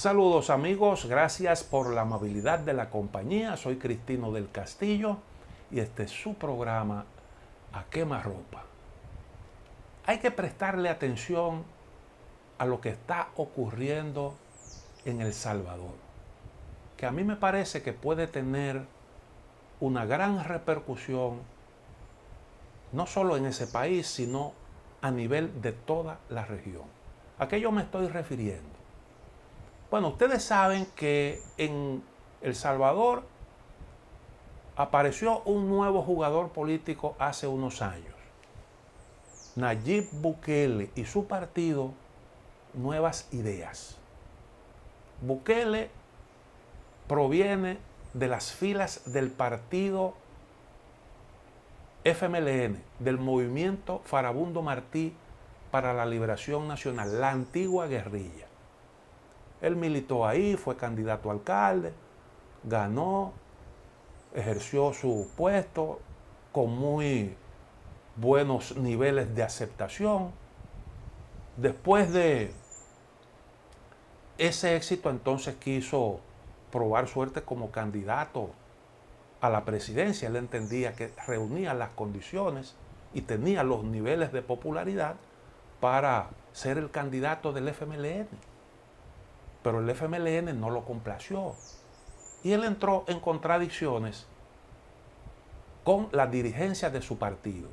Saludos amigos, gracias por la amabilidad de la compañía. Soy Cristino del Castillo y este es su programa A Quemarropa. Hay que prestarle atención a lo que está ocurriendo en El Salvador, que a mí me parece que puede tener una gran repercusión no solo en ese país, sino a nivel de toda la región. ¿A qué yo me estoy refiriendo? Bueno, ustedes saben que en El Salvador apareció un nuevo jugador político hace unos años. Nayib Bukele y su partido Nuevas Ideas. Bukele proviene de las filas del partido FMLN, del movimiento Farabundo Martí para la Liberación Nacional, la antigua guerrilla. Él militó ahí, fue candidato a alcalde, ganó, ejerció su puesto con muy buenos niveles de aceptación. Después de ese éxito, entonces quiso probar suerte como candidato a la presidencia. Él entendía que reunía las condiciones y tenía los niveles de popularidad para ser el candidato del FMLN. Pero el FMLN no lo complació. Y él entró en contradicciones con la dirigencia de su partido.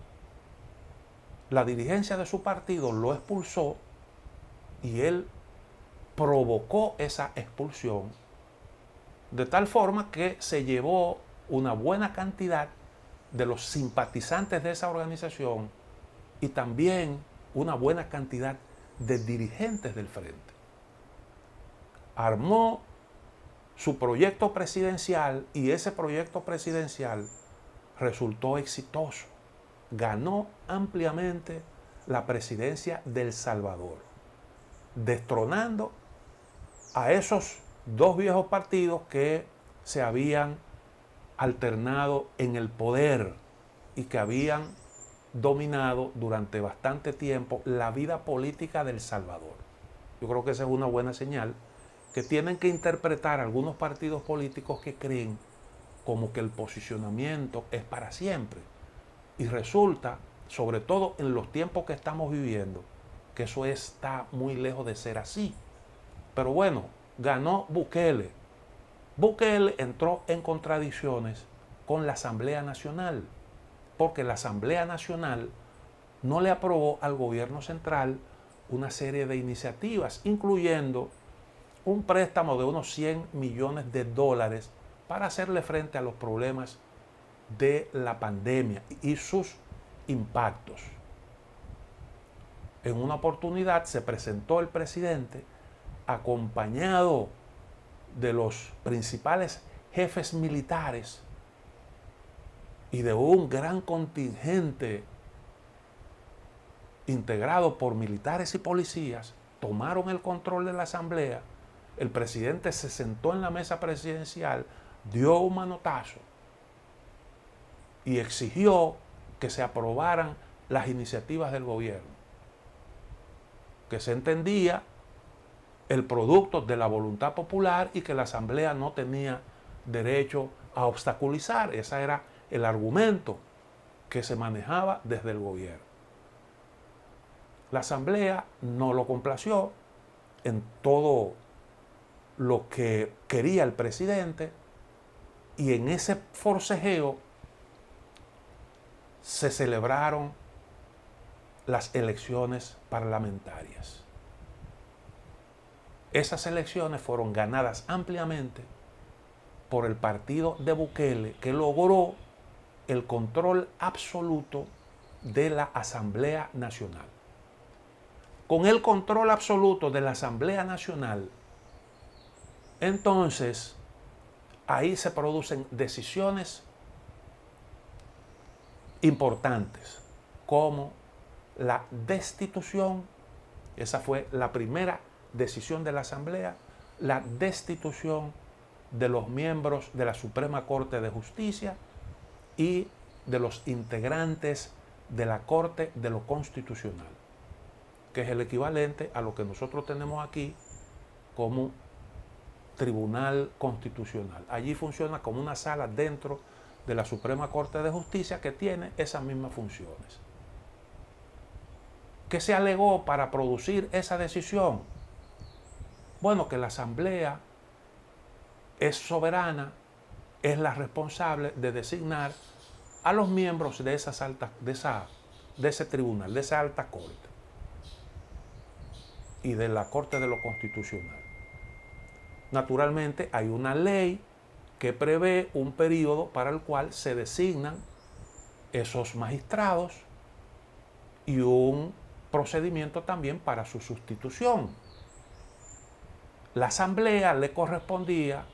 La dirigencia de su partido lo expulsó y él provocó esa expulsión de tal forma que se llevó una buena cantidad de los simpatizantes de esa organización y también una buena cantidad de dirigentes del frente. Armó su proyecto presidencial y ese proyecto presidencial resultó exitoso. Ganó ampliamente la presidencia de El Salvador, destronando a esos dos viejos partidos que se habían alternado en el poder y que habían dominado durante bastante tiempo la vida política de El Salvador. Yo creo que esa es una buena señal que tienen que interpretar algunos partidos políticos que creen como que el posicionamiento es para siempre. Y resulta, sobre todo en los tiempos que estamos viviendo, que eso está muy lejos de ser así. Pero bueno, ganó Bukele. Bukele entró en contradicciones con la Asamblea Nacional, porque la Asamblea Nacional no le aprobó al gobierno central una serie de iniciativas, incluyendo un préstamo de unos 100 millones de dólares para hacerle frente a los problemas de la pandemia y sus impactos. En una oportunidad se presentó el presidente acompañado de los principales jefes militares y de un gran contingente integrado por militares y policías. Tomaron el control de la asamblea. El presidente se sentó en la mesa presidencial, dio un manotazo y exigió que se aprobaran las iniciativas del gobierno, que se entendía el producto de la voluntad popular y que la asamblea no tenía derecho a obstaculizar. Ese era el argumento que se manejaba desde el gobierno. La asamblea no lo complació en todo lo que quería el presidente y en ese forcejeo se celebraron las elecciones parlamentarias. Esas elecciones fueron ganadas ampliamente por el partido de Bukele, que logró el control absoluto de la Asamblea Nacional. Con el control absoluto de la Asamblea Nacional, entonces ahí se producen decisiones importantes, como la destitución. Esa fue la primera decisión de la Asamblea, la destitución de los miembros de la Suprema Corte de Justicia y de los integrantes de la Corte de lo Constitucional, que es el equivalente a lo que nosotros tenemos aquí como Tribunal Constitucional. Allí funciona como una sala dentro de la Suprema Corte de Justicia que tiene esas mismas funciones. ¿Qué se alegó para producir esa decisión? Bueno, que la Asamblea es soberana, es la responsable de designar a los miembros de ese tribunal, de esa alta corte y de la Corte de lo Constitucional. Naturalmente hay una ley que prevé un periodo para el cual se designan esos magistrados y un procedimiento también para su sustitución. La Asamblea le correspondía,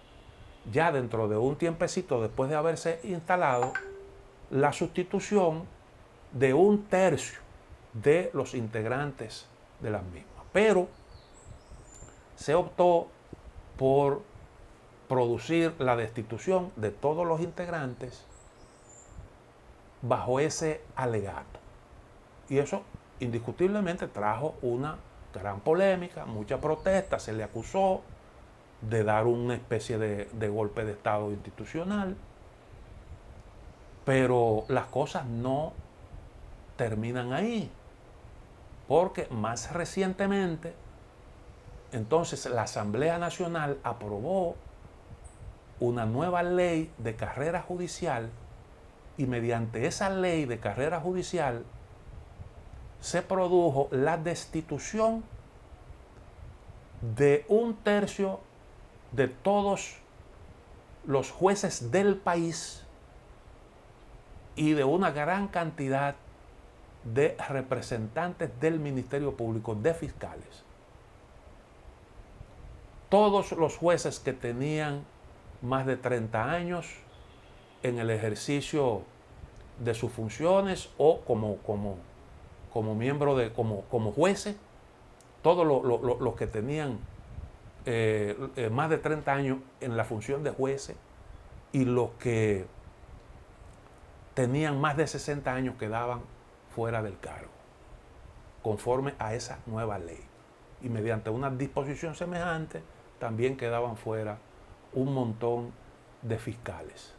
ya dentro de un tiempecito después de haberse instalado, la sustitución de 1/3 de los integrantes de las mismas. Pero se optó por producir la destitución de todos los integrantes bajo ese alegato. Y eso indiscutiblemente trajo una gran polémica, mucha protesta, se le acusó de dar una especie de golpe de Estado institucional, pero las cosas no terminan ahí, porque más recientemente, entonces la Asamblea Nacional aprobó una nueva ley de carrera judicial y mediante esa ley de carrera judicial se produjo la destitución de 1/3 de todos los jueces del país y de una gran cantidad de representantes del Ministerio Público, de fiscales. Todos los jueces que tenían más de 30 años en el ejercicio de sus funciones o como miembro como jueces, todos los que tenían más de 30 años en la función de jueces y los que tenían más de 60 años quedaban fuera del cargo, conforme a esa nueva ley. Y mediante una disposición semejante también quedaban fuera un montón de fiscales.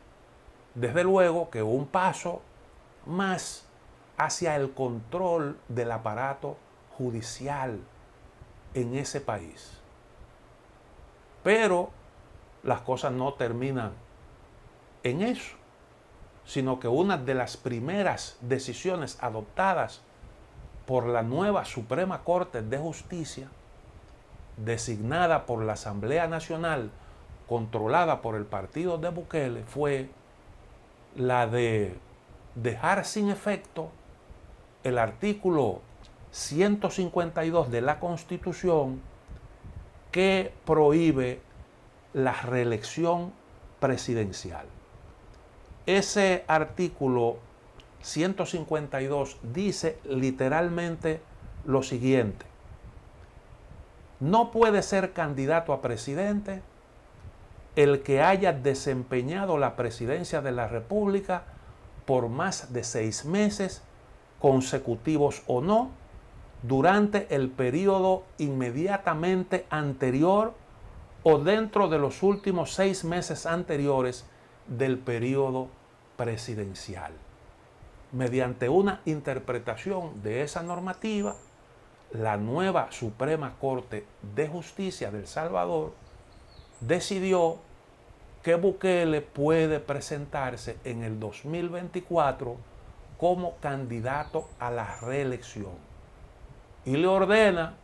Desde luego que un paso más hacia el control del aparato judicial en ese país. Pero las cosas no terminan en eso, sino que una de las primeras decisiones adoptadas por la nueva Suprema Corte de Justicia, designada por la Asamblea Nacional, controlada por el partido de Bukele, fue la de dejar sin efecto el artículo 152 de la Constitución que prohíbe la reelección presidencial. Ese artículo 152 dice literalmente lo siguiente: no puede ser candidato a presidente el que haya desempeñado la presidencia de la República por más de 6 meses consecutivos o no, durante el periodo inmediatamente anterior o dentro de los últimos 6 meses anteriores del periodo presidencial. Mediante una interpretación de esa normativa, la nueva Suprema Corte de Justicia de El Salvador decidió que Bukele puede presentarse en el 2024 como candidato a la reelección y le ordena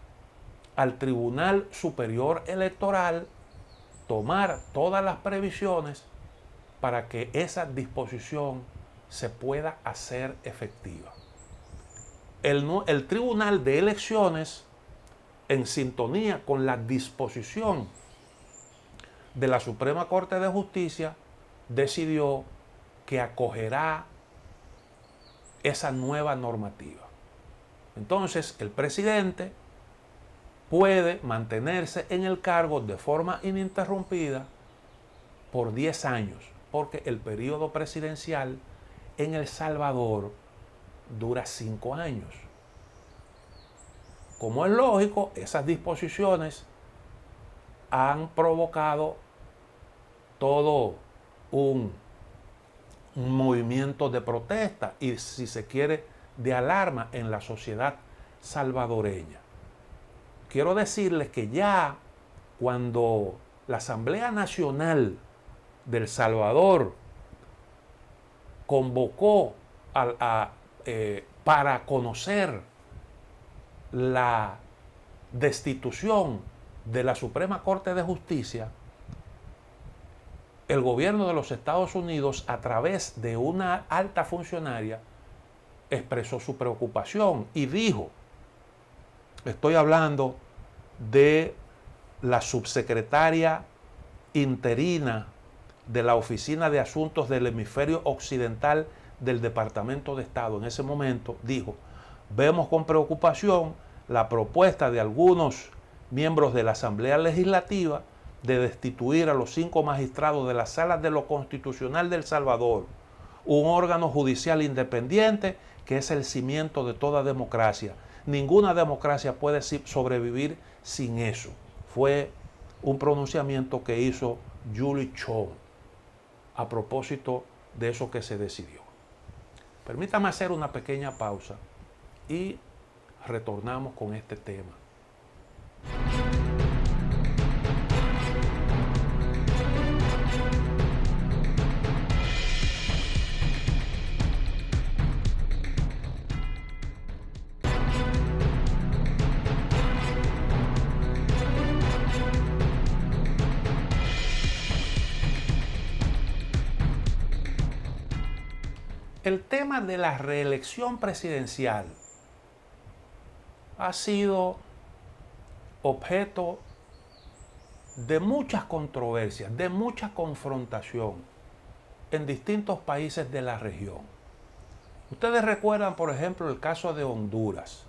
al Tribunal Superior Electoral tomar todas las previsiones para que esa disposición se pueda hacer efectiva. El Tribunal de Elecciones, en sintonía con la disposición de la Suprema Corte de Justicia, decidió que acogerá esa nueva normativa. Entonces, el presidente puede mantenerse en el cargo de forma ininterrumpida por 10 años, porque el periodo presidencial en El Salvador dura 5 años. Como es lógico, esas disposiciones han provocado todo un movimiento de protesta y, si se quiere, de alarma en la sociedad salvadoreña. Quiero decirles que ya cuando la Asamblea Nacional de El Salvador convocó para conocer la destitución de la Suprema Corte de Justicia, el gobierno de los Estados Unidos, a través de una alta funcionaria, expresó su preocupación y dijo, estoy hablando de la subsecretaria interina de la Oficina de Asuntos del Hemisferio Occidental del Departamento de Estado, en ese momento dijo, vemos con preocupación la propuesta de algunos miembros de la Asamblea Legislativa de destituir a los 5 magistrados de la Sala de lo Constitucional de El Salvador, un órgano judicial independiente que es el cimiento de toda democracia. Ninguna democracia puede sobrevivir sin eso. Fue un pronunciamiento que hizo Julie Chong a propósito de eso que se decidió. Permítame hacer una pequeña pausa y retornamos con este tema. El tema de la reelección presidencial ha sido objeto de muchas controversias, de mucha confrontación en distintos países de la región. Ustedes recuerdan, por ejemplo, el caso de Honduras.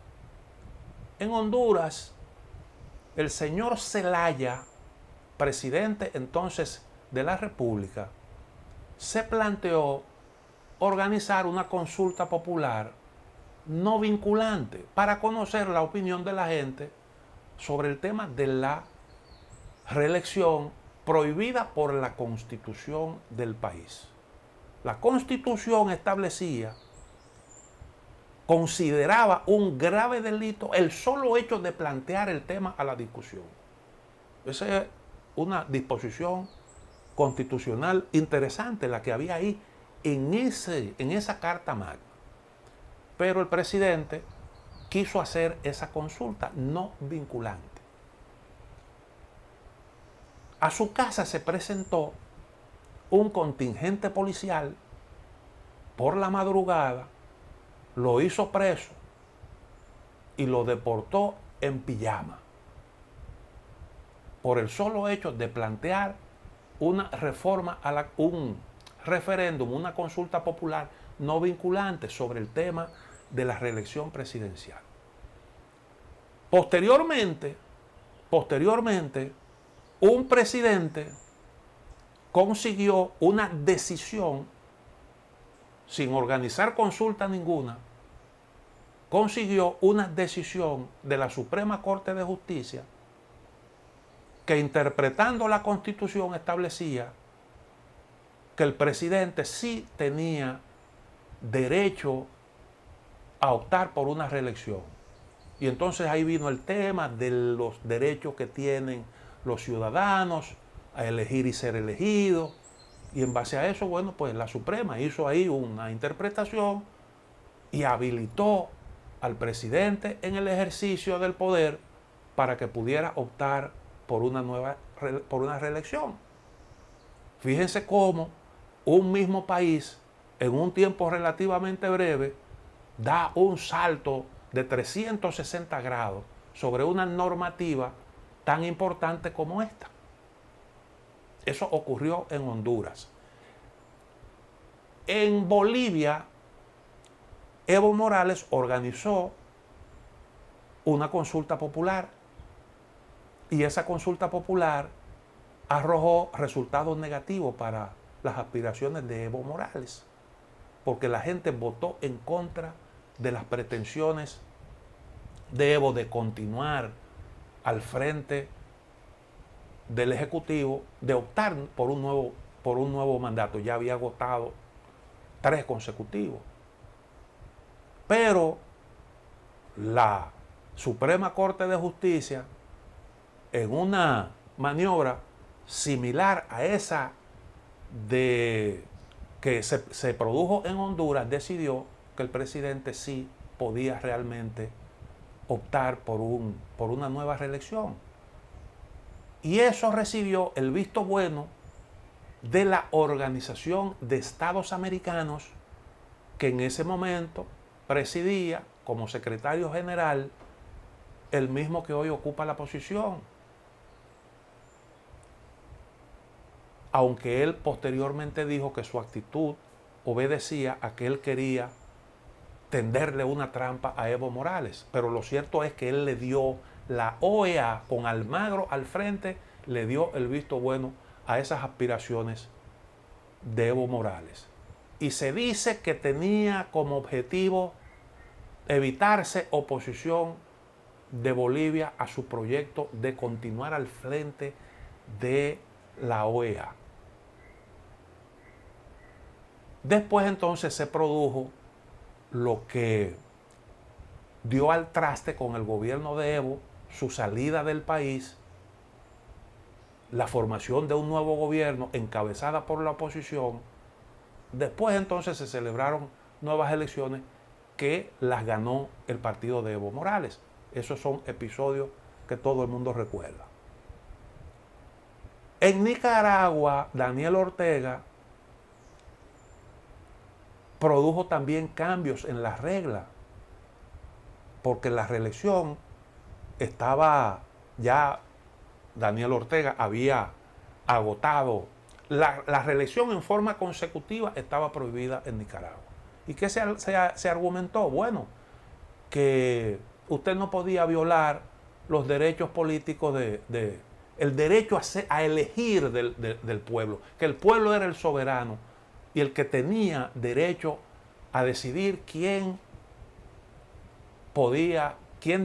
En Honduras, el señor Zelaya, presidente entonces de la República, se planteó organizar una consulta popular no vinculante para conocer la opinión de la gente sobre el tema de la reelección prohibida por la Constitución del país. La Constitución establecía, consideraba un grave delito el solo hecho de plantear el tema a la discusión. Esa es una disposición constitucional interesante la que había ahí en esa Carta Magna. Pero el presidente quiso hacer esa consulta no vinculante. A su casa se presentó un contingente policial por la madrugada, lo hizo preso y lo deportó en pijama por el solo hecho de plantear una reforma un referéndum, una consulta popular no vinculante sobre el tema de la reelección presidencial. Posteriormente, un presidente consiguió una decisión sin organizar consulta ninguna, consiguió una decisión de la Suprema Corte de Justicia que, interpretando la Constitución, establecía que el presidente sí tenía derecho a optar por una reelección. Y entonces ahí vino el tema de los derechos que tienen los ciudadanos a elegir y ser elegidos. Y en base a eso, bueno, pues la Suprema hizo ahí una interpretación y habilitó al presidente en el ejercicio del poder para que pudiera optar por una reelección. Fíjense cómo un mismo país, en un tiempo relativamente breve, da un salto de 360 grados sobre una normativa tan importante como esta. Eso ocurrió en Honduras. En Bolivia, Evo Morales organizó una consulta popular y esa consulta popular arrojó resultados negativos para las aspiraciones de Evo Morales, porque la gente votó en contra de las pretensiones de Evo de continuar al frente del Ejecutivo, de optar por un nuevo por un nuevo mandato. Ya había agotado 3 consecutivos. Pero la Suprema Corte de Justicia, en una maniobra similar a esa que se produjo en Honduras, decidió que el presidente sí podía realmente optar por una nueva reelección. Y eso recibió el visto bueno de la Organización de Estados Americanos, que en ese momento presidía como secretario general el mismo que hoy ocupa la posición. Aunque él posteriormente dijo que su actitud obedecía a que él quería tenderle una trampa a Evo Morales. Pero lo cierto es que él le dio, la OEA con Almagro al frente, le dio el visto bueno a esas aspiraciones de Evo Morales. Y se dice que tenía como objetivo evitarse oposición de Bolivia a su proyecto de continuar al frente de la OEA. Después entonces se produjo lo que dio al traste con el gobierno de Evo, su salida del país, la formación de un nuevo gobierno encabezada por la oposición. Después entonces se celebraron nuevas elecciones que las ganó el partido de Evo Morales. Esos son episodios que todo el mundo recuerda. En Nicaragua, Daniel Ortega produjo también cambios en las reglas, porque la reelección estaba ya, Daniel Ortega había agotado, la reelección en forma consecutiva estaba prohibida en Nicaragua. ¿Y qué se argumentó? Bueno, que usted no podía violar los derechos políticos el derecho a elegir del pueblo, que el pueblo era el soberano y el que tenía derecho a decidir quién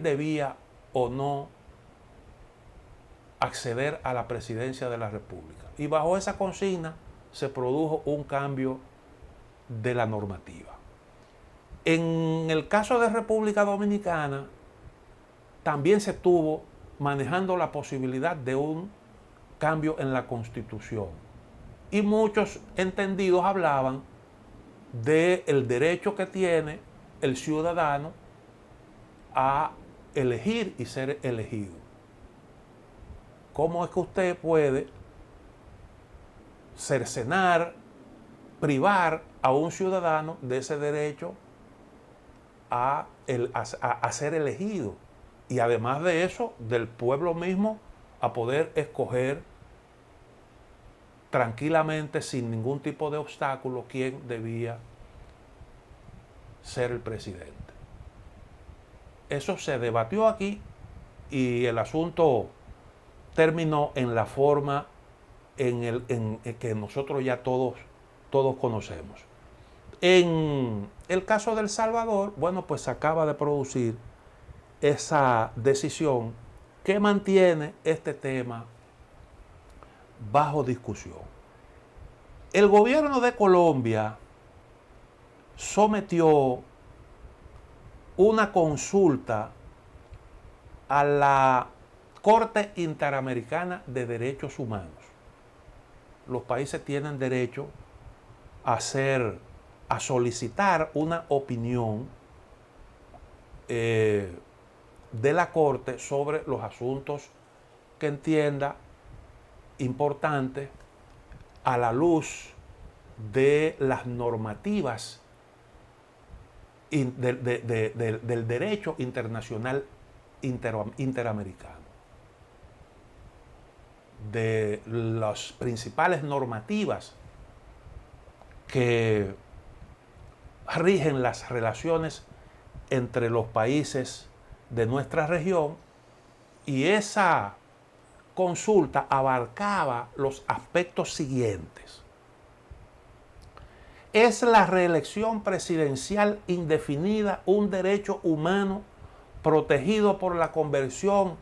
debía o no acceder a la presidencia de la República. Y bajo esa consigna se produjo un cambio de la normativa. En el caso de República Dominicana, también se estuvo manejando la posibilidad de un cambio en la Constitución. Y muchos entendidos hablaban del derecho que tiene el ciudadano a elegir y ser elegido. ¿Cómo es que usted puede cercenar, privar a un ciudadano de ese derecho a ser elegido? Y además de eso, del pueblo mismo a poder escoger tranquilamente, sin ningún tipo de obstáculo, quién debía ser el presidente. Eso se debatió aquí y el asunto terminó en la forma en que nosotros ya todos conocemos. En el caso de El Salvador, bueno, pues se acaba de producir esa decisión que mantiene este tema bajo discusión. El gobierno de Colombia sometió una consulta a la Corte Interamericana de Derechos Humanos. Los países tienen derecho a solicitar una opinión de la Corte sobre los asuntos que entienda importantes a la luz de las normativas del derecho internacional interamericano, de las principales normativas que rigen las relaciones entre los países de nuestra región, y esa consulta abarcaba los aspectos siguientes. ¿Es la reelección presidencial indefinida un derecho humano protegido por la Convención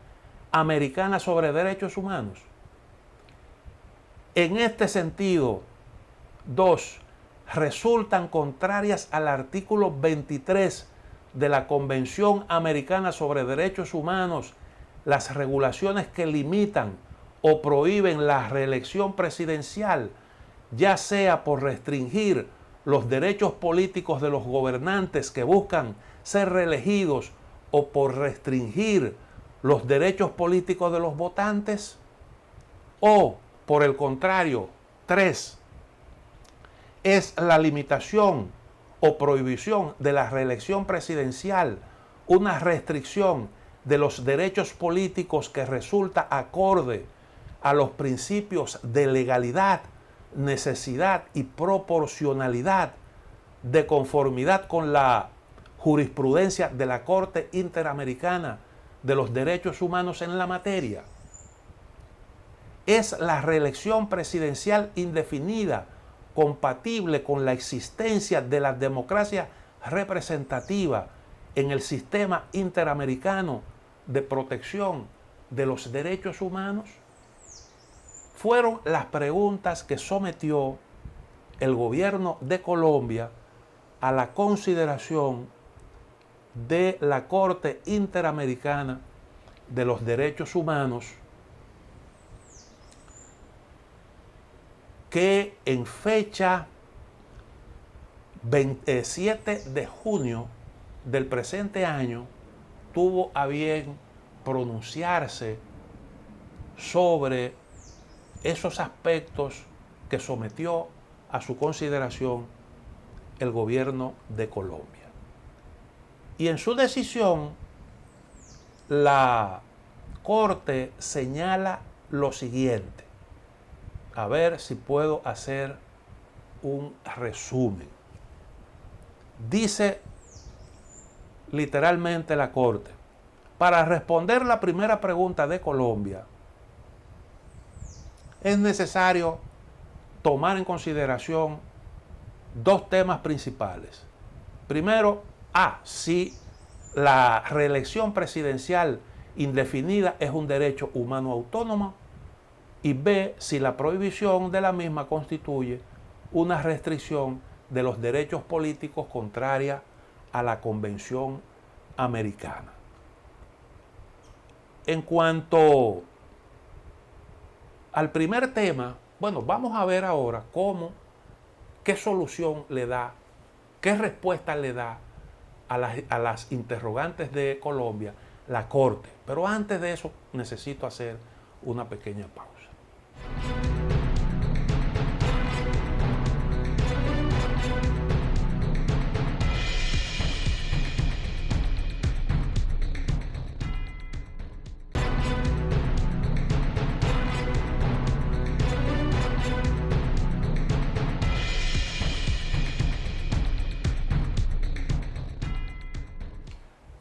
Americana sobre Derechos Humanos? En este sentido, 2. Resultan contrarias al artículo 23 de la Convención Americana sobre Derechos Humanos las regulaciones que limitan o prohíben la reelección presidencial, ya sea por restringir los derechos políticos de los gobernantes que buscan ser reelegidos o por restringir los derechos políticos de los votantes, o por el contrario, 3, es la limitación o prohibición de la reelección presidencial una restricción de los derechos políticos que resulta acorde a los principios de legalidad, necesidad y proporcionalidad, de conformidad con la jurisprudencia de la Corte Interamericana de los Derechos Humanos en la materia. Es la reelección presidencial indefinida compatible con la existencia de la democracia representativa en el sistema interamericano de protección de los derechos humanos? Fueron las preguntas que sometió el gobierno de Colombia a la consideración de la Corte Interamericana de los Derechos Humanos, que en fecha 27 de junio del presente año tuvo a bien pronunciarse sobre esos aspectos que sometió a su consideración el gobierno de Colombia. Y en su decisión, la Corte señala lo siguiente. A ver si puedo hacer un resumen. Dice literalmente la Corte: para responder la primera pregunta de Colombia, es necesario tomar en consideración dos temas principales. Primero, si la reelección presidencial indefinida es un derecho humano autónomo, y B, si la prohibición de la misma constituye una restricción de los derechos políticos contraria a la Convención Americana. En cuanto al primer tema, bueno, vamos a ver ahora qué solución le da, qué respuesta le da a las interrogantes de Colombia la Corte. Pero antes de eso necesito hacer una pequeña pausa.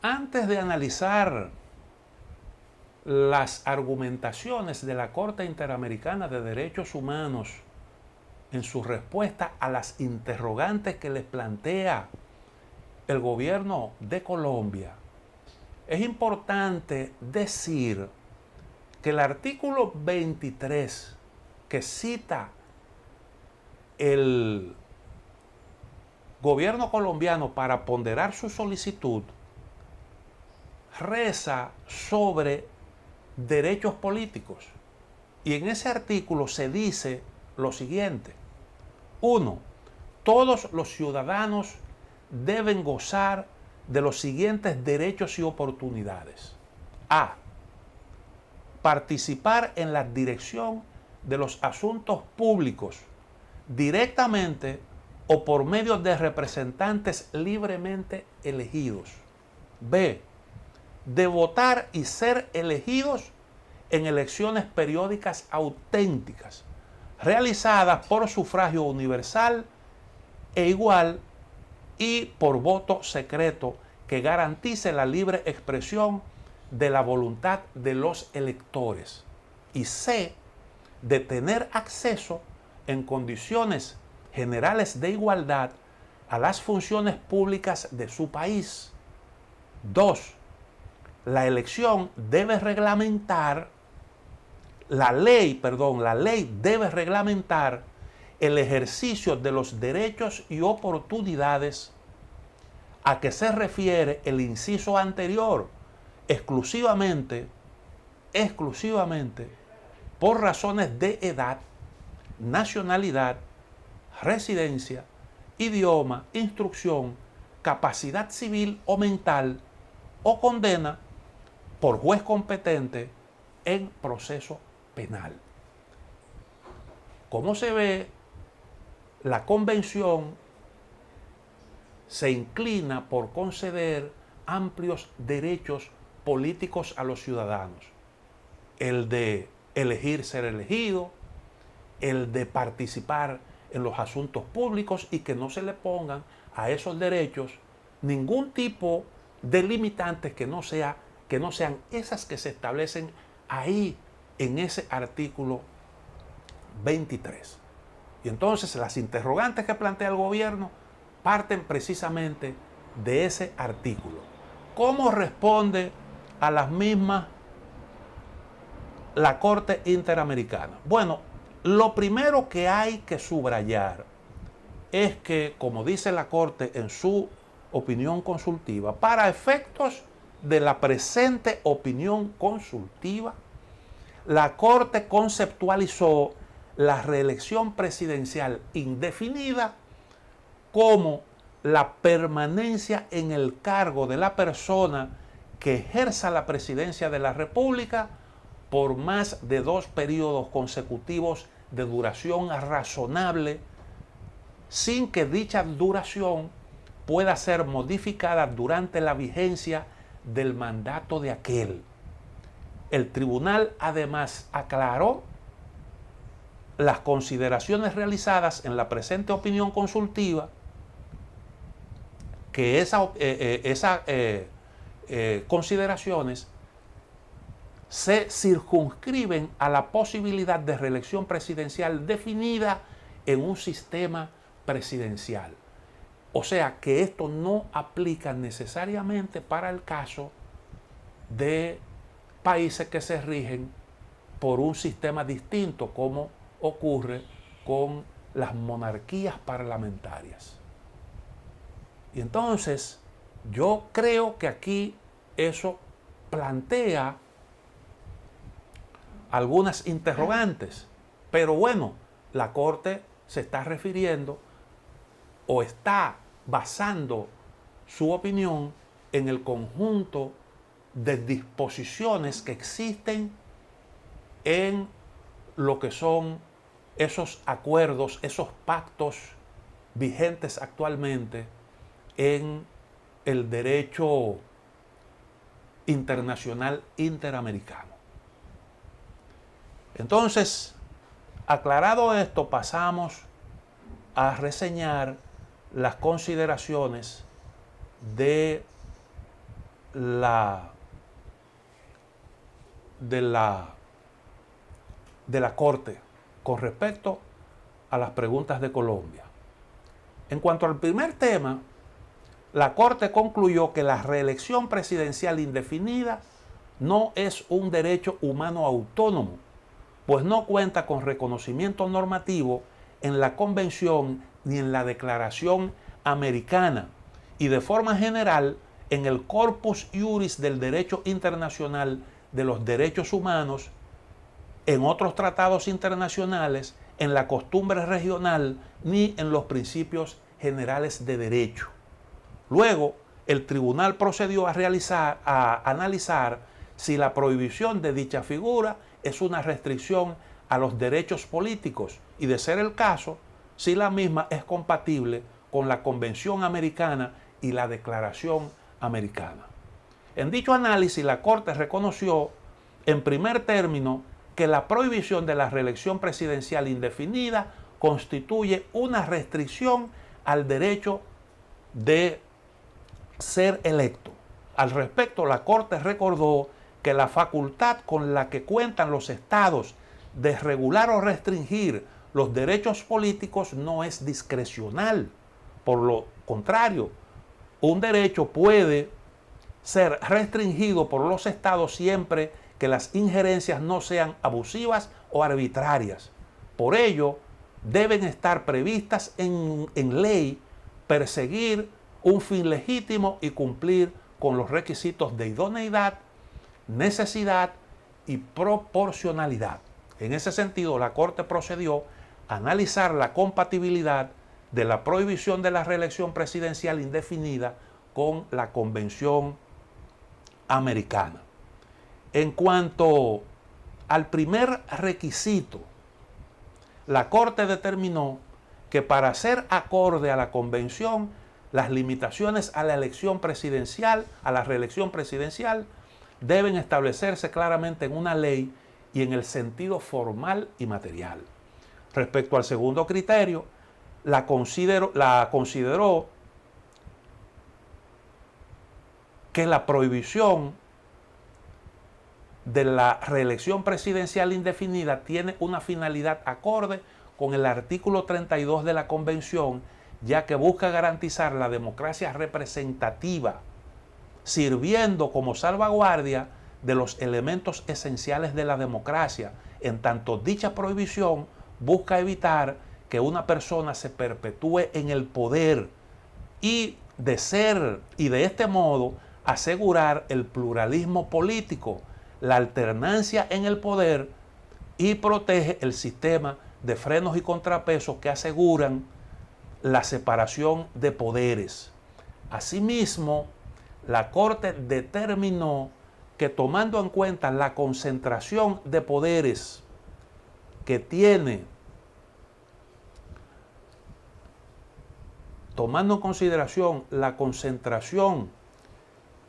Antes de analizar las argumentaciones de la Corte Interamericana de Derechos Humanos en su respuesta a las interrogantes que les plantea el gobierno de Colombia, es importante decir que el artículo 23 que cita el gobierno colombiano para ponderar su solicitud reza sobre derechos políticos. Y en ese artículo se dice lo siguiente: 1. Todos los ciudadanos deben gozar de los siguientes derechos y oportunidades. A. Participar en la dirección de los asuntos públicos directamente o por medio de representantes libremente elegidos. B. De votar y ser elegidos en elecciones periódicas auténticas, realizadas por sufragio universal e igual y por voto secreto que garantice la libre expresión de la voluntad de los electores. Y C. De tener acceso en condiciones generales de igualdad a las funciones públicas de su país. 2. La elección debe reglamentar, la ley debe reglamentar el ejercicio de los derechos y oportunidades a que se refiere el inciso anterior, exclusivamente por razones de edad, nacionalidad, residencia, idioma, instrucción, capacidad civil o mental, o condena por juez competente en proceso penal. Como se ve, la Convención se inclina por conceder amplios derechos políticos a los ciudadanos. El de elegir ser elegido, el de participar en los asuntos públicos y que no se le pongan a esos derechos ningún tipo de limitantes que no sean esas que se establecen ahí en ese artículo 23. Y entonces las interrogantes que plantea el gobierno parten precisamente de ese artículo. ¿Cómo responde a las mismas la Corte Interamericana? Bueno, lo primero que hay que subrayar es que, como dice la Corte en su opinión consultiva, para efectos de la presente opinión consultiva, la Corte conceptualizó la reelección presidencial indefinida como la permanencia en el cargo de la persona que ejerza la presidencia de la República por más de 2 periodos consecutivos de duración razonable, sin que dicha duración pueda ser modificada durante la vigencia del mandato de aquel. El tribunal además aclaró las consideraciones realizadas en la presente opinión consultiva, que esas consideraciones se circunscriben a la posibilidad de reelección presidencial definida en un sistema presidencial. O sea que esto no aplica necesariamente para el caso de países que se rigen por un sistema distinto, como ocurre con las monarquías parlamentarias. Y entonces yo creo que aquí eso plantea algunas interrogantes, pero bueno, la Corte se está refiriendo o está basando su opinión en el conjunto de disposiciones que existen en lo que son esos acuerdos, esos pactos vigentes actualmente en el derecho internacional interamericano. Entonces, aclarado esto, pasamos a reseñar las consideraciones de la Corte con respecto a las preguntas de Colombia. En cuanto al primer tema, la Corte concluyó que la reelección presidencial indefinida no es un derecho humano autónomo, pues no cuenta con reconocimiento normativo en la Convención ni en la Declaración Americana, y de forma general en el corpus iuris del derecho internacional de los derechos humanos, en otros tratados internacionales, en la costumbre regional, ni en los principios generales de derecho. Luego, el tribunal procedió a analizar si la prohibición de dicha figura es una restricción a los derechos políticos y, de ser el caso, si la misma es compatible con la Convención Americana y la Declaración Americana. En dicho análisis, la Corte reconoció, en primer término, que la prohibición de la reelección presidencial indefinida constituye una restricción al derecho de ser electo. Al respecto, la Corte recordó que la facultad con la que cuentan los estados de regular o restringir los derechos políticos no es discrecional. Por lo contrario, un derecho puede ser restringido por los estados siempre que las injerencias no sean abusivas o arbitrarias. Por ello, deben estar previstas en ley, perseguir un fin legítimo y cumplir con los requisitos de idoneidad, necesidad y proporcionalidad. En ese sentido, la Corte procedió a analizar la compatibilidad de la prohibición de la reelección presidencial indefinida con la Convención Americana. En cuanto al primer requisito, la Corte determinó que para ser acorde a la Convención, las limitaciones a la elección presidencial, a la reelección presidencial, deben establecerse claramente en una ley y en el sentido formal y material. Respecto al segundo criterio, la consideró que la prohibición de la reelección presidencial indefinida tiene una finalidad acorde con el artículo 32 de la Convención, ya que busca garantizar la democracia representativa, sirviendo como salvaguardia de los elementos esenciales de la democracia, en tanto dicha prohibición busca evitar que una persona se perpetúe en el poder y de este modo asegurar el pluralismo político, la alternancia en el poder y protege el sistema de frenos y contrapesos que aseguran la separación de poderes. Asimismo, la Corte determinó que tomando en cuenta la concentración de poderes que tiene, tomando en consideración la concentración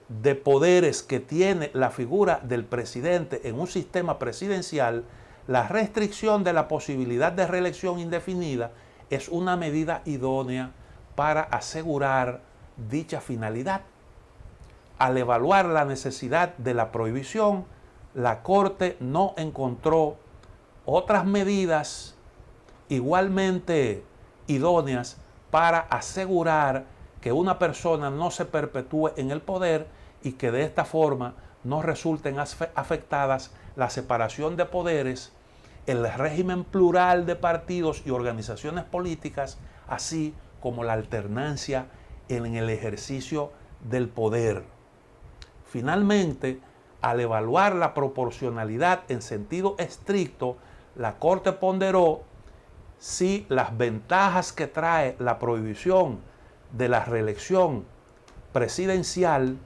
de poderes que tiene la figura del presidente en un sistema presidencial, la restricción de la posibilidad de reelección indefinida es una medida idónea para asegurar dicha finalidad. Al evaluar la necesidad de la prohibición, la Corte no encontró otras medidas igualmente idóneas para asegurar que una persona no se perpetúe en el poder y que de esta forma no resulten afectadas la separación de poderes, el régimen plural de partidos y organizaciones políticas, así como la alternancia en el ejercicio del poder. Finalmente, al evaluar la proporcionalidad en sentido estricto, la Corte ponderó si las ventajas que trae la prohibición de la reelección presidencial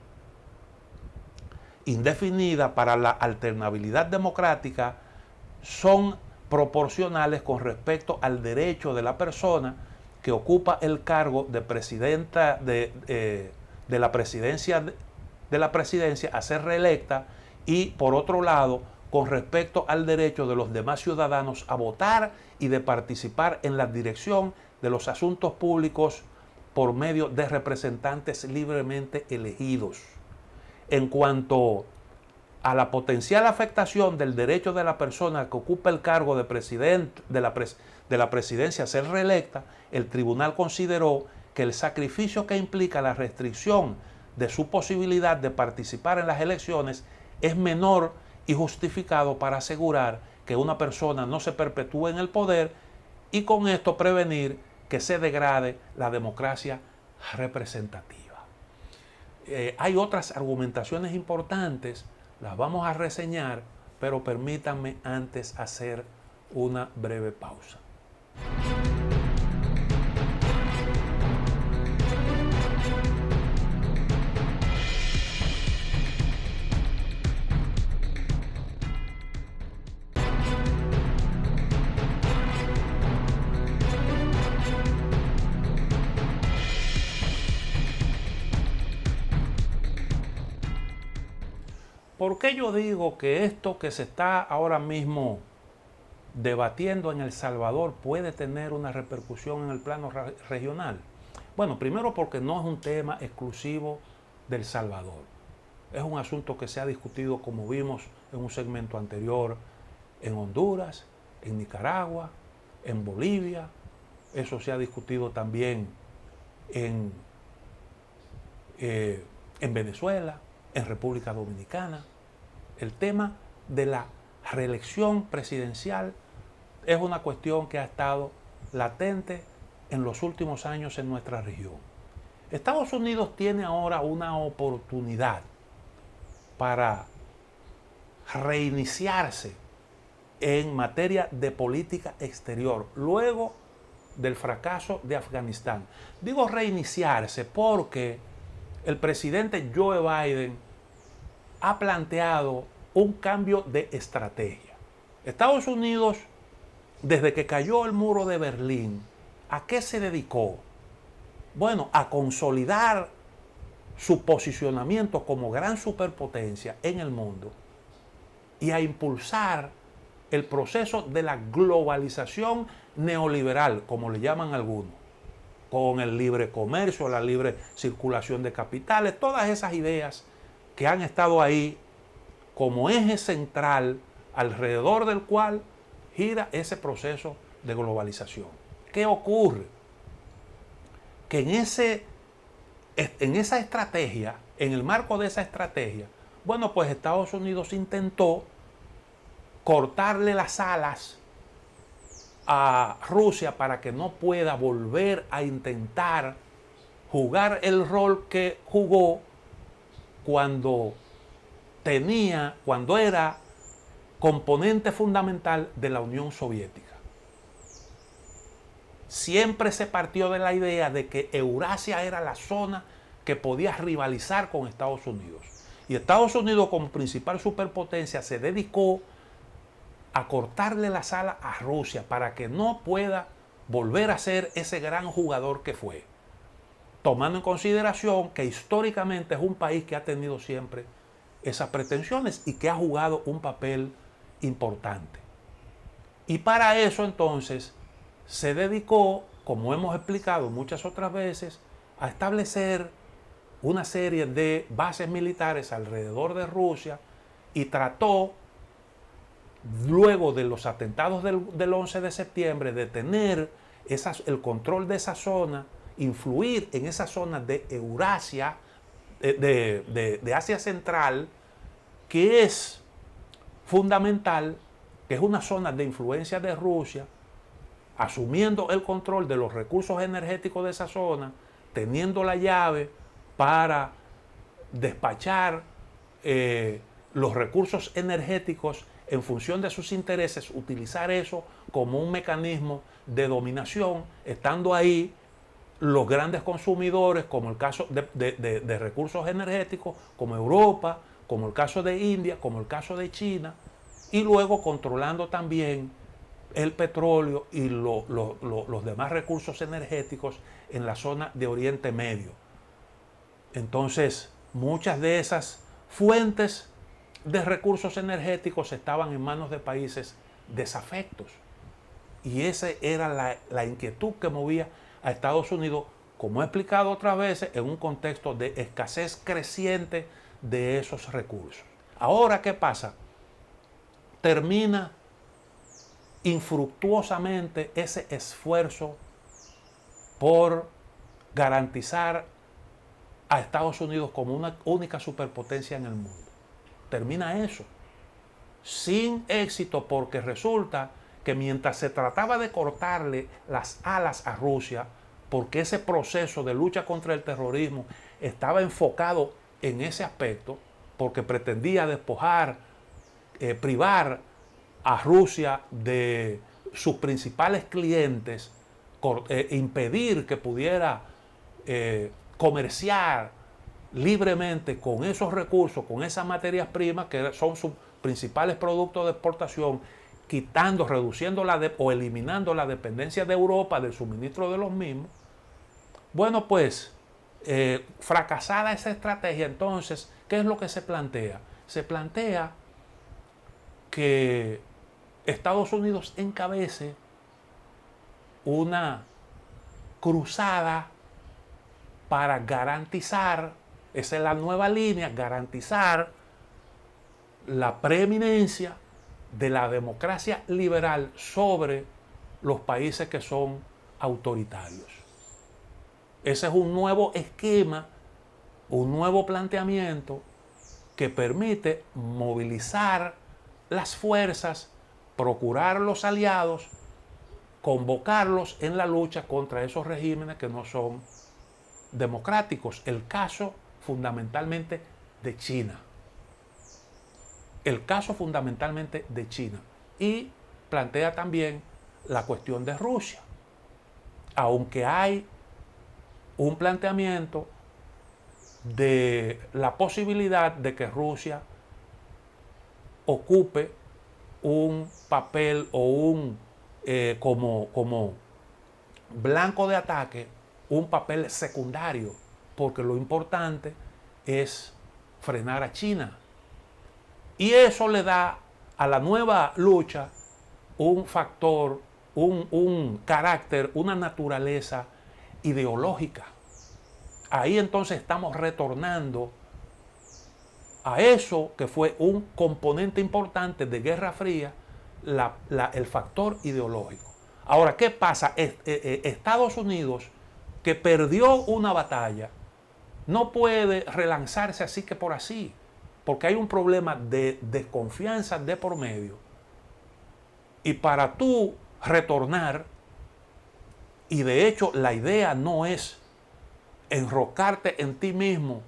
indefinida para la alternabilidad democrática son proporcionales con respecto al derecho de la persona que ocupa el cargo de presidenta de la presidencia a ser reelecta, y por otro lado con respecto al derecho de los demás ciudadanos a votar y de participar en la dirección de los asuntos públicos por medio de representantes libremente elegidos. En cuanto a la potencial afectación del derecho de la persona que ocupa el cargo de presidente de la presidencia a ser reelecta, el tribunal consideró que el sacrificio que implica la restricción de su posibilidad de participar en las elecciones es menor y justificado para asegurar que una persona no se perpetúe en el poder y con esto prevenir que se degrade la democracia representativa. Hay otras argumentaciones importantes, las vamos a reseñar, pero permítanme antes hacer una breve pausa. ¿Por qué yo digo que esto que se está ahora mismo debatiendo en El Salvador puede tener una repercusión en el plano regional? Bueno, primero porque no es un tema exclusivo del Salvador. Es un asunto que se ha discutido, como vimos en un segmento anterior, en Honduras, en Nicaragua, en Bolivia. Eso se ha discutido también en Venezuela, en República Dominicana. El tema de la reelección presidencial es una cuestión que ha estado latente en los últimos años en nuestra región. Estados Unidos tiene ahora una oportunidad para reiniciarse en materia de política exterior luego del fracaso de Afganistán. Digo reiniciarse porque el presidente Joe Biden ha planteado un cambio de estrategia. Estados Unidos, desde que cayó el muro de Berlín, ¿a qué se dedicó? Bueno, a consolidar su posicionamiento como gran superpotencia en el mundo y a impulsar el proceso de la globalización neoliberal, como le llaman algunos, con el libre comercio, la libre circulación de capitales, todas esas ideas que han estado ahí como eje central alrededor del cual gira ese proceso de globalización. ¿Qué ocurre? Que en esa estrategia, en el marco de esa estrategia, bueno, pues Estados Unidos intentó cortarle las alas a Rusia para que no pueda volver a intentar jugar el rol que jugó cuando era componente fundamental de la Unión Soviética. Siempre se partió de la idea de que Eurasia era la zona que podía rivalizar con Estados Unidos. Y Estados Unidos, como principal superpotencia, se dedicó a cortarle las alas a Rusia para que no pueda volver a ser ese gran jugador que fue, tomando en consideración que históricamente es un país que ha tenido siempre esas pretensiones y que ha jugado un papel importante. Y para eso entonces se dedicó, como hemos explicado muchas otras veces, a establecer una serie de bases militares alrededor de Rusia y trató, luego de los atentados del 11 de septiembre, de tener el control de esa zona, influir en esa zona de Eurasia, de Asia Central, que es fundamental, que es una zona de influencia de Rusia, asumiendo el control de los recursos energéticos de esa zona, teniendo la llave para despachar los recursos energéticos en función de sus intereses, utilizar eso como un mecanismo de dominación, estando ahí los grandes consumidores, como el caso de recursos energéticos, como Europa, como el caso de India, como el caso de China, y luego controlando también el petróleo y los demás recursos energéticos en la zona de Oriente Medio. Entonces, muchas de esas fuentes de recursos energéticos estaban en manos de países desafectos. Y esa era la inquietud que movía a Estados Unidos, como he explicado otras veces, en un contexto de escasez creciente de esos recursos. Ahora, ¿qué pasa? Termina infructuosamente ese esfuerzo por garantizar a Estados Unidos como una única superpotencia en el mundo. Termina eso sin éxito, porque resulta que mientras se trataba de cortarle las alas a Rusia, porque ese proceso de lucha contra el terrorismo estaba enfocado en ese aspecto, porque pretendía despojar, privar a Rusia de sus principales clientes, impedir que pudiera comerciar libremente con esos recursos, con esas materias primas que son sus principales productos de exportación, reduciendo o eliminando la dependencia de Europa del suministro de los mismos. Bueno, pues fracasada esa estrategia, entonces, ¿qué es lo que se plantea? Se plantea que Estados Unidos encabece una cruzada para garantizar, esa es la nueva línea, garantizar la preeminencia de la democracia liberal sobre los países que son autoritarios. Ese es un nuevo esquema, un nuevo planteamiento que permite movilizar las fuerzas, procurar los aliados convocarlos en la lucha contra esos regímenes que no son democráticos. El caso fundamentalmente de China. El caso fundamentalmente de China. Y plantea también la cuestión de Rusia. Aunque hay un planteamiento de la posibilidad de que Rusia ocupe un papel o como blanco de ataque, un papel secundario, porque lo importante es frenar a China. Y eso le da a la nueva lucha un factor, un carácter, una naturaleza ideológica. Ahí entonces estamos retornando a eso que fue un componente importante de Guerra Fría, el factor ideológico. Ahora, ¿qué pasa? Estados Unidos, que perdió una batalla, no puede relanzarse así que por así, porque hay un problema de desconfianza de por medio. Y para tú retornar, y de hecho la idea no es enrocarte en ti mismo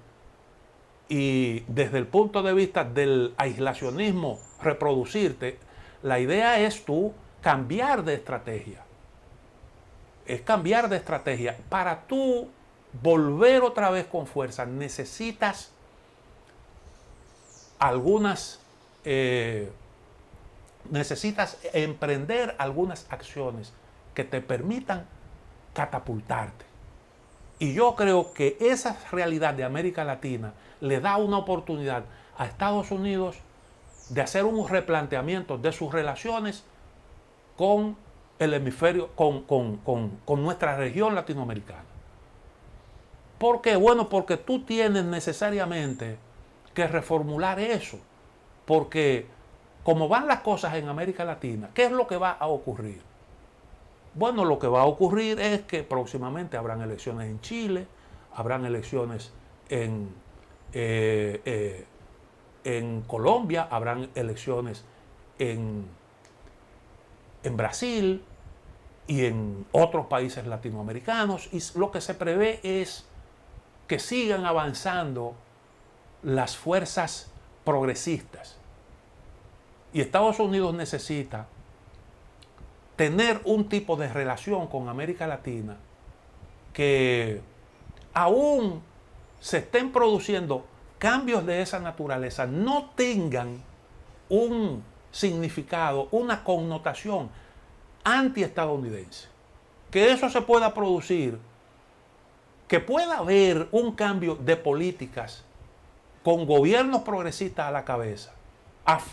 y desde el punto de vista del aislacionismo reproducirte, la idea es tú cambiar de estrategia. Es cambiar de estrategia. Para tú volver otra vez con fuerza necesitas necesitas emprender algunas acciones que te permitan catapultarte. Y yo creo que esa realidad de América Latina le da una oportunidad a Estados Unidos de hacer un replanteamiento de sus relaciones con el hemisferio, con nuestra región latinoamericana. ¿Por qué? Bueno, porque tú tienes necesariamente que reformular eso. Porque como van las cosas en América Latina, ¿qué es lo que va a ocurrir? Bueno, lo que va a ocurrir es que próximamente habrán elecciones en Chile, habrán elecciones en Colombia, habrán elecciones en Brasil y en otros países latinoamericanos, y lo que se prevé es que sigan avanzando las fuerzas progresistas. Y Estados Unidos necesita tener un tipo de relación con América Latina que aún se estén produciendo cambios de esa naturaleza, no tengan un significado, una connotación antiestadounidense. Que eso se pueda producir, que pueda haber un cambio de políticas con gobiernos progresistas a la cabeza,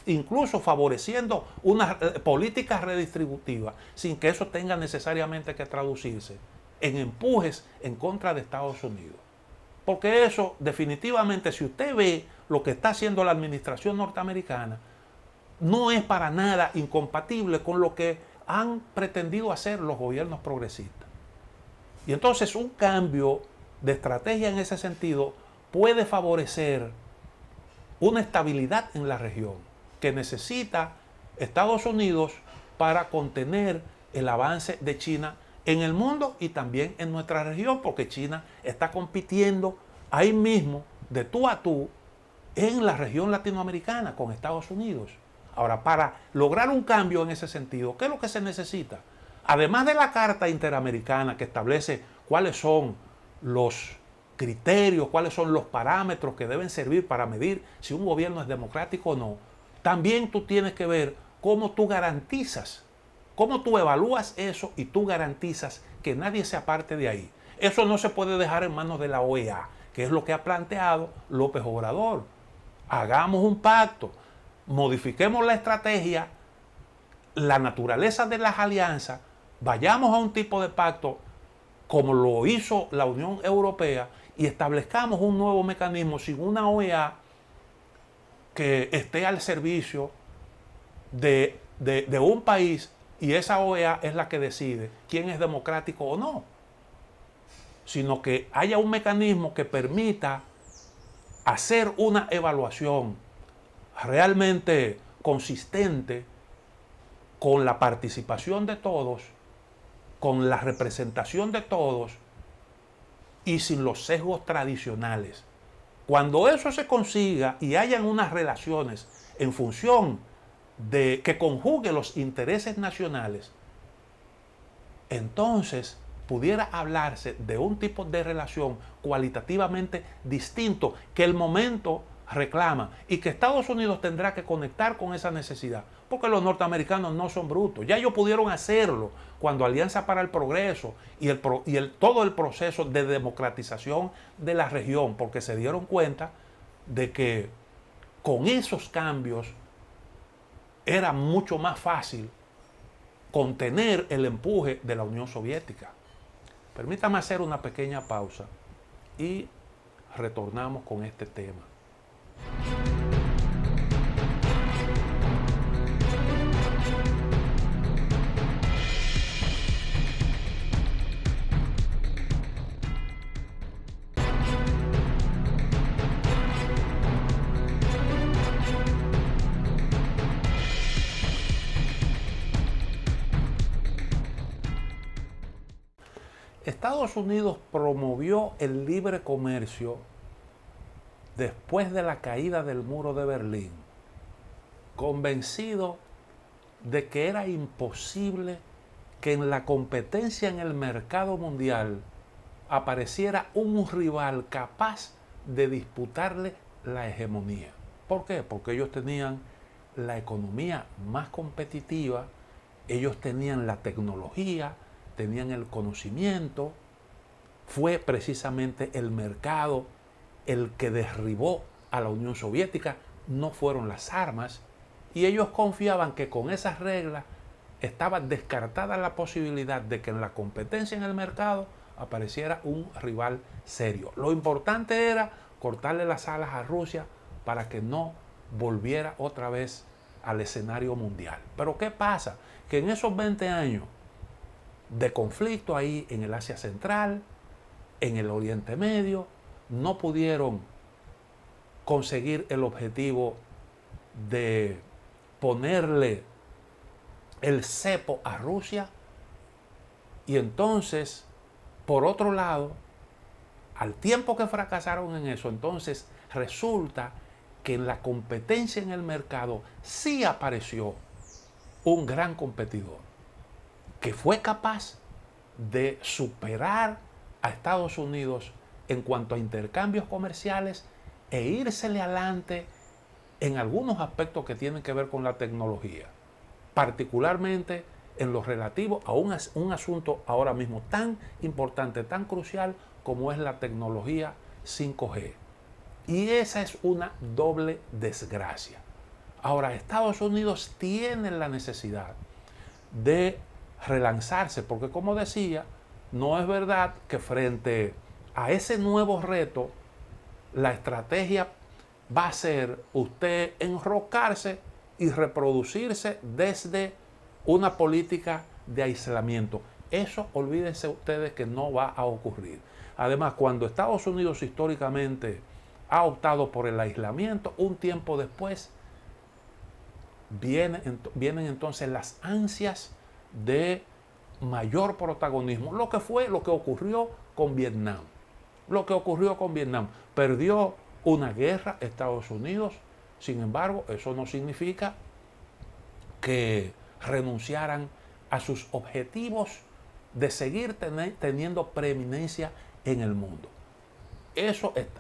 incluso favoreciendo unas políticas redistributivas, sin que eso tenga necesariamente que traducirse en empujes en contra de Estados Unidos. Porque eso, definitivamente, si usted ve lo que está haciendo la administración norteamericana, no es para nada incompatible con lo que han pretendido hacer los gobiernos progresistas. Y entonces un cambio de estrategia en ese sentido puede favorecer una estabilidad en la región que necesita Estados Unidos para contener el avance de China en el mundo y también en nuestra región, porque China está compitiendo ahí mismo de tú a tú en la región latinoamericana con Estados Unidos. Ahora, para lograr un cambio en ese sentido, ¿qué es lo que se necesita? Además de la Carta Interamericana que establece cuáles son los criterios, cuáles son los parámetros que deben servir para medir si un gobierno es democrático o no, también tú tienes que ver cómo tú garantizas, cómo tú evalúas eso y tú garantizas que nadie se aparte de ahí. Eso no se puede dejar en manos de la OEA, que es lo que ha planteado López Obrador. Hagamos un pacto, modifiquemos la estrategia, la naturaleza de las alianzas, vayamos a un tipo de pacto como lo hizo la Unión Europea y establezcamos un nuevo mecanismo sin una OEA que esté al servicio de un país y esa OEA es la que decide quién es democrático o no, sino que haya un mecanismo que permita hacer una evaluación realmente consistente con la participación de todos con la representación de todos y sin los sesgos tradicionales. Cuando eso se consiga y hayan unas relaciones en función de que conjugue los intereses nacionales, entonces pudiera hablarse de un tipo de relación cualitativamente distinto que el momento reclama y que Estados Unidos tendrá que conectar con esa necesidad, porque los norteamericanos no son brutos. Ya ellos pudieron hacerlo cuando Alianza para el Progreso y todo el proceso de democratización de la región, porque se dieron cuenta de que con esos cambios era mucho más fácil contener el empuje de la Unión Soviética. Permítame hacer una pequeña pausa y retornamos con este tema. Estados Unidos promovió el libre comercio después de la caída del muro de Berlín, convencido de que era imposible que en la competencia en el mercado mundial apareciera un rival capaz de disputarle la hegemonía. ¿Por qué? Porque ellos tenían la economía más competitiva, ellos tenían la tecnología, tenían el conocimiento. Fue precisamente el mercado el que derribó a la Unión Soviética, no fueron las armas, y ellos confiaban que con esas reglas estaba descartada la posibilidad de que en la competencia en el mercado apareciera un rival serio. Lo importante era cortarle las alas a Rusia para que no volviera otra vez al escenario mundial. Pero ¿qué pasa? Que en esos 20 años de conflicto ahí en el Asia Central, en el Oriente Medio, no pudieron conseguir el objetivo de ponerle el cepo a Rusia. Y entonces, por otro lado, al tiempo que fracasaron en eso, entonces resulta que en la competencia en el mercado sí apareció un gran competidor que fue capaz de superar a Estados Unidos en cuanto a intercambios comerciales e írsele adelante en algunos aspectos que tienen que ver con la tecnología, particularmente en lo relativo a un asunto ahora mismo tan importante, tan crucial como es la tecnología 5G. Y esa es una doble desgracia. Ahora, Estados Unidos tiene la necesidad de relanzarse, porque como decía, no es verdad que frente a ese nuevo reto, la estrategia va a ser usted enrocarse y reproducirse desde una política de aislamiento. Eso, olvídense ustedes que no va a ocurrir. Además, cuando Estados Unidos históricamente ha optado por el aislamiento, un tiempo después vienen entonces las ansias de mayor protagonismo, lo que ocurrió con Vietnam. Lo que ocurrió con Vietnam. Perdió una guerra Estados Unidos, sin embargo, eso no significa que renunciaran a sus objetivos de seguir teniendo preeminencia en el mundo.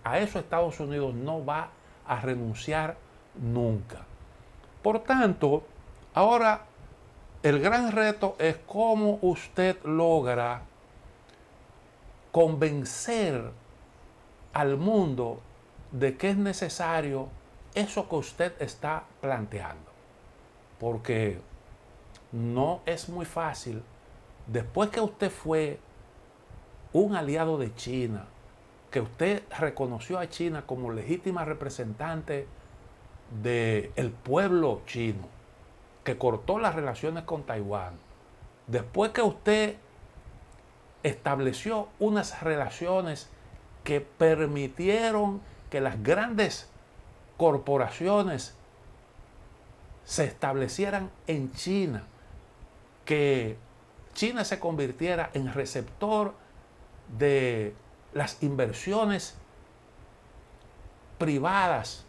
A eso Estados Unidos no va a renunciar nunca. Por tanto, ahora el gran reto es cómo usted logra convencer al mundo de que es necesario eso que usted está planteando. Porque no es muy fácil, después que usted fue un aliado de China, que usted reconoció a China como legítima representante del pueblo chino, que cortó las relaciones con Taiwán, después que usted estableció unas relaciones que permitieron que las grandes corporaciones se establecieran en China, que China se convirtiera en receptor de las inversiones privadas,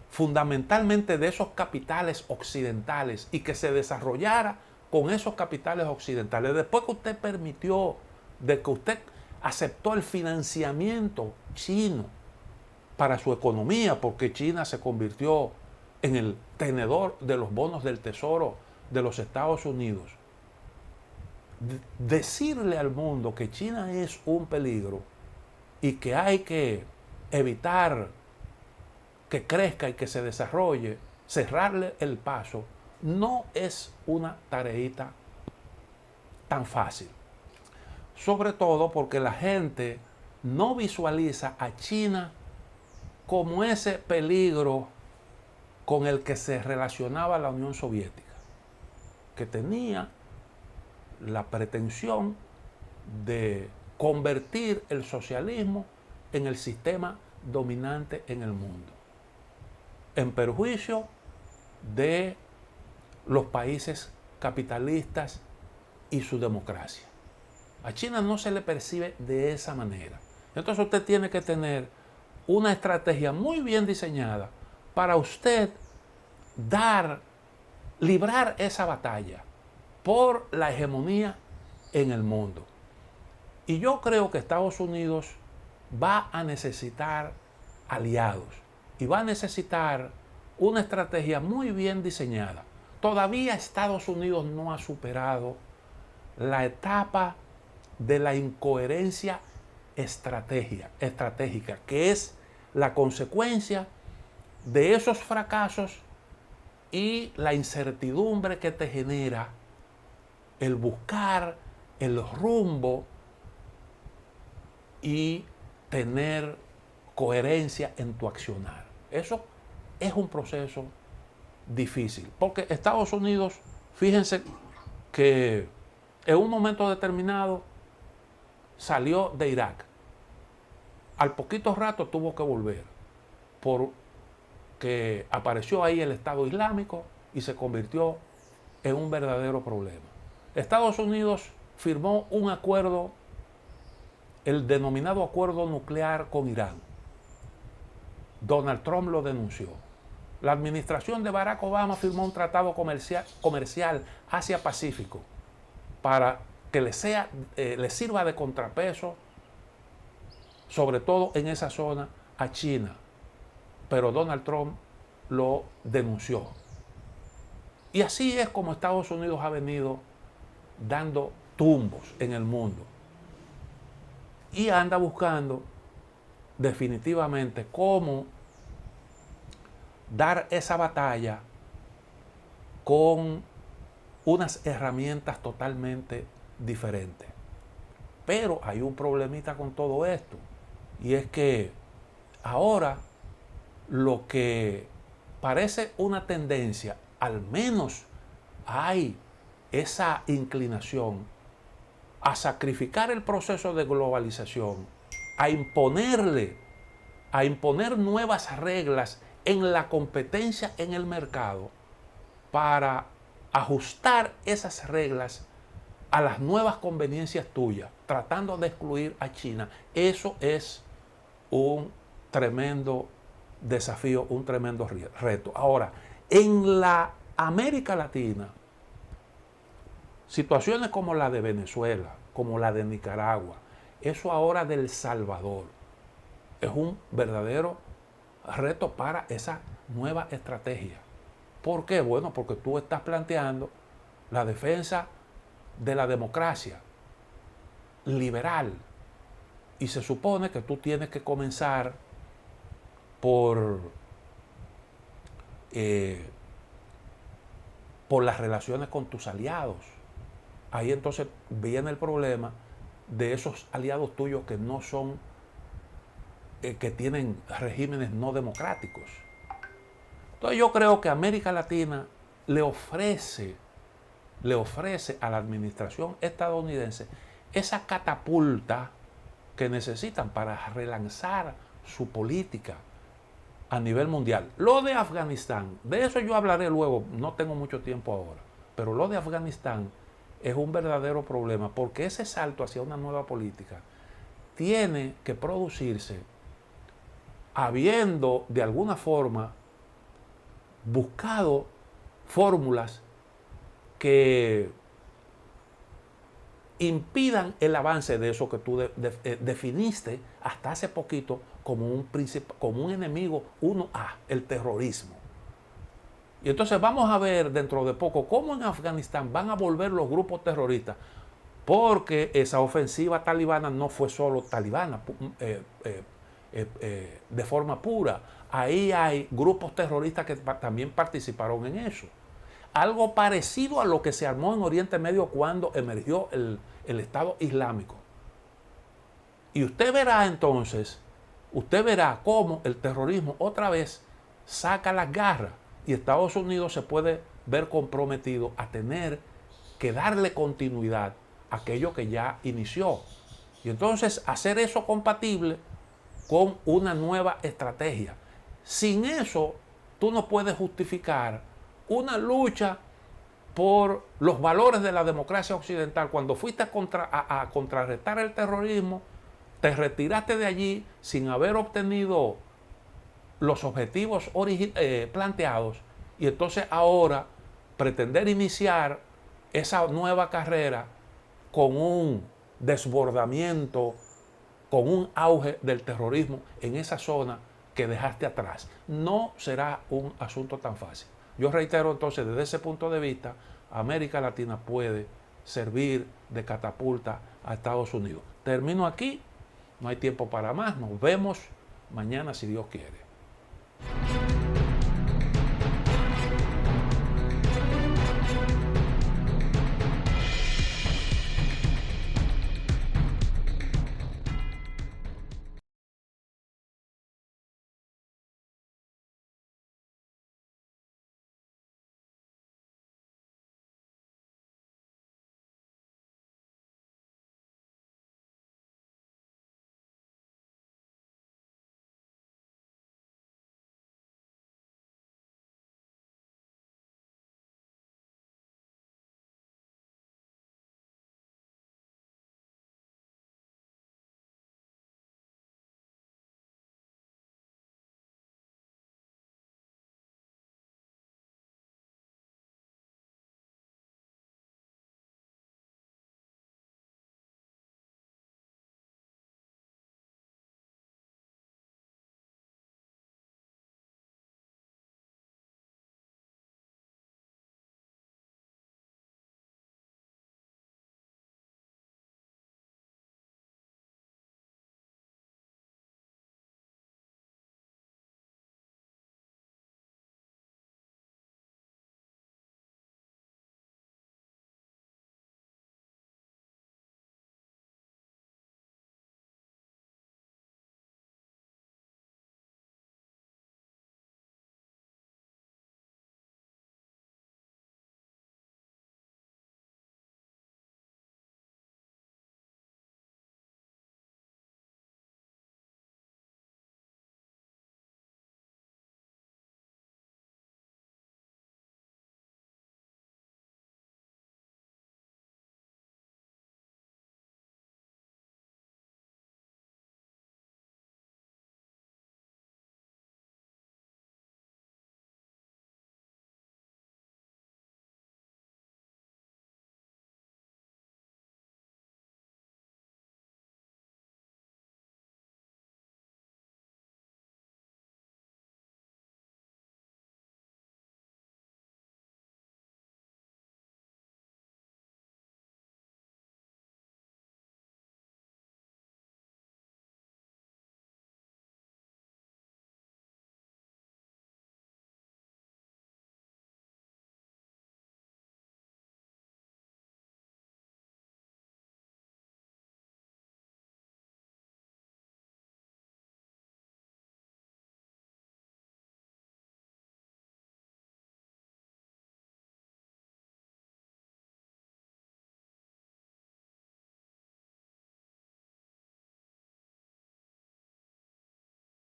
fundamentalmente de esos capitales occidentales, y que se desarrollara con esos capitales occidentales. Después que usted permitió, de que usted aceptó el financiamiento chino para su economía, porque China se convirtió en el tenedor de los bonos del Tesoro de los Estados Unidos, decirle al mundo que China es un peligro y que hay que evitar que crezca y que se desarrolle, cerrarle el paso, no es una tareita tan fácil. Sobre todo porque la gente no visualiza a China como ese peligro con el que se relacionaba la Unión Soviética, que tenía la pretensión de convertir el socialismo en el sistema dominante en el mundo, en perjuicio de los países capitalistas y su democracia. A China no se le percibe de esa manera. Entonces usted tiene que tener una estrategia muy bien diseñada para usted librar esa batalla por la hegemonía en el mundo. Y yo creo que Estados Unidos va a necesitar aliados y va a necesitar una estrategia muy bien diseñada. Todavía Estados Unidos no ha superado la etapa de la incoherencia estratégica, que es la consecuencia de esos fracasos y la incertidumbre que te genera el buscar el rumbo y tener coherencia en tu accionar. Eso es un proceso difícil, porque Estados Unidos, fíjense que en un momento determinado salió de Irak. Al poquito rato tuvo que volver, porque apareció ahí el Estado Islámico y se convirtió en un verdadero problema. Estados Unidos firmó un acuerdo, el denominado acuerdo nuclear con Irán. Donald Trump lo denunció. La administración de Barack Obama firmó un tratado comercial Asia-Pacífico para que le sirva de contrapeso, sobre todo en esa zona, a China. Pero Donald Trump lo denunció. Y así es como Estados Unidos ha venido dando tumbos en el mundo. Y anda buscando definitivamente cómo dar esa batalla con unas herramientas totalmente diferentes. Pero hay un problemita con todo esto, y es que ahora lo que parece una tendencia, al menos hay esa inclinación a sacrificar el proceso de globalización, a imponer nuevas reglas en la competencia en el mercado para ajustar esas reglas a las nuevas conveniencias tuyas, tratando de excluir a China. Eso es un tremendo desafío, un tremendo reto. Ahora, en la América Latina, situaciones como la de Venezuela, como la de Nicaragua, eso ahora del Salvador, es un verdadero reto para esa nueva estrategia. ¿Por qué? Bueno, porque tú estás planteando la defensa de la democracia liberal, y se supone que tú tienes que comenzar por las relaciones con tus aliados. Ahí entonces viene el problema de esos aliados tuyos que no son, que tienen regímenes no democráticos. Entonces yo creo que América Latina le ofrece a la administración estadounidense esa catapulta que necesitan para relanzar su política a nivel mundial. Lo de Afganistán, de eso yo hablaré luego, no tengo mucho tiempo ahora, pero lo de Afganistán es un verdadero problema, porque ese salto hacia una nueva política tiene que producirse habiendo de alguna forma buscado fórmulas que impidan el avance de eso que tú definiste hasta hace poquito como un enemigo 1A, el terrorismo. Y entonces vamos a ver dentro de poco cómo en Afganistán van a volver los grupos terroristas, porque esa ofensiva talibana no fue solo talibana de forma pura. Ahí hay grupos terroristas que también participaron en eso. Algo parecido a lo que se armó en Oriente Medio cuando emergió el Estado Islámico. Y usted verá entonces, usted verá cómo el terrorismo otra vez saca las garras y Estados Unidos se puede ver comprometido a tener que darle continuidad a aquello que ya inició. Y entonces hacer eso compatible con una nueva estrategia. Sin eso, tú no puedes justificar una lucha por los valores de la democracia occidental. Cuando fuiste a contrarrestar el terrorismo, te retiraste de allí sin haber obtenido los objetivos planteados, y entonces ahora pretender iniciar esa nueva carrera con un desbordamiento, con un auge del terrorismo en esa zona que dejaste atrás. No será un asunto tan fácil. Yo reitero entonces, desde ese punto de vista, América Latina puede servir de catapulta a Estados Unidos. Termino aquí, no hay tiempo para más, nos vemos mañana si Dios quiere.